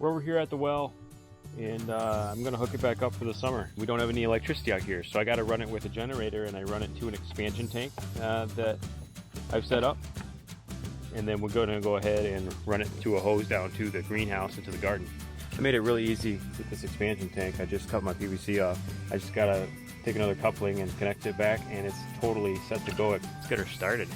we're here at the well, and I'm gonna hook it back up for the summer. We don't have any electricity out here, so I gotta run it with a generator, and I run it to an expansion tank that I've set up. And then we're gonna go ahead and run it to a hose down to the greenhouse and to the garden. I made it really easy with this expansion tank. I just cut my PVC off. I just gotta take another coupling and connect it back, and it's totally set to go. Let's get her started.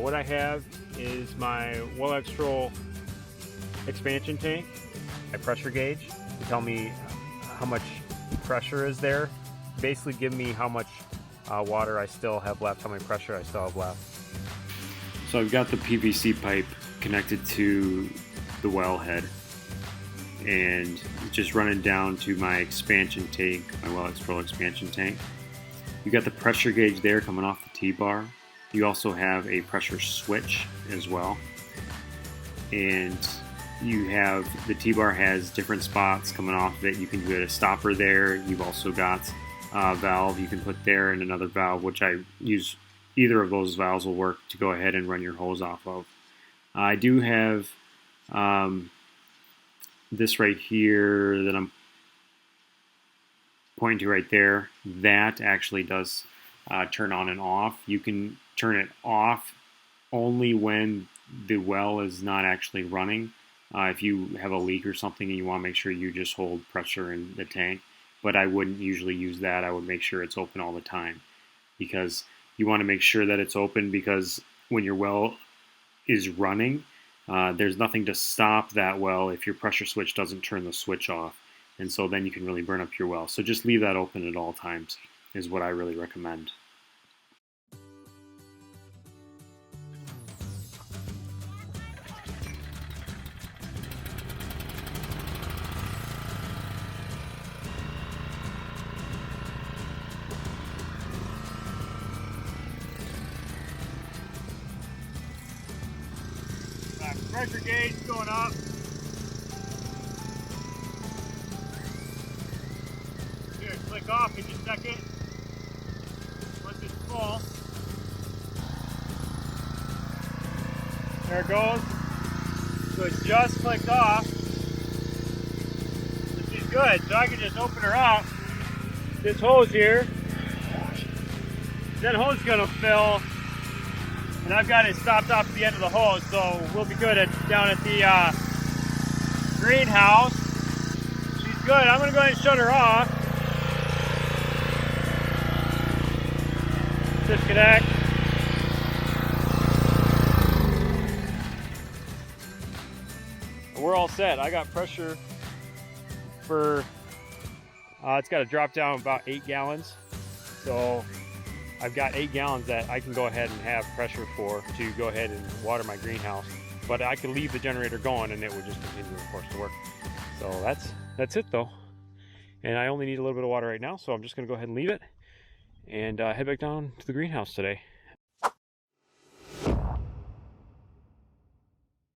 What I have is my well extra expansion tank, my pressure gauge to tell me how much pressure is there. Basically give me how much water I still have left, how much pressure I still have left. So I've got the PVC pipe connected to the wellhead and just running down to my expansion tank, my well extra expansion tank. You got the pressure gauge there coming off the T-bar. You also have a pressure switch as well, and you have the T-bar has different spots coming off of it. You can get a stopper there. You've also got a valve you can put there and another valve, which I use. Either of those valves will work to go ahead and run your hose off of. I do have this right here that I'm pointing to right there. That actually does turn on and off. You can turn it off only when the well is not actually running. If you have a leak or something and you want to make sure you just hold pressure in the tank. But I wouldn't usually use that. I would make sure it's open all the time, because you want to make sure that it's open, because when your well is running, there's nothing to stop that well if your pressure switch doesn't turn the switch off. And so then you can really burn up your well. So just leave that open at all times is what I really recommend. Pressure gauge going up. Here, click off in just a second. Once it's full. There it goes. So it just clicked off. This is good. So I can just open her up. This hose here. That hose is going to fill. And I've got it stopped off at the end of the hose, so we'll be good down at the greenhouse. She's good. I'm going to go ahead and shut her off. Disconnect. We're all set. I got pressure for, it's got to drop down about 8 gallons. So I've got 8 gallons that I can go ahead and have pressure for to go ahead and water my greenhouse. But I could leave the generator going and it would just continue, of course, to work. So that's it though. And I only need a little bit of water right now, so I'm just gonna go ahead and leave it and head back down to the greenhouse today.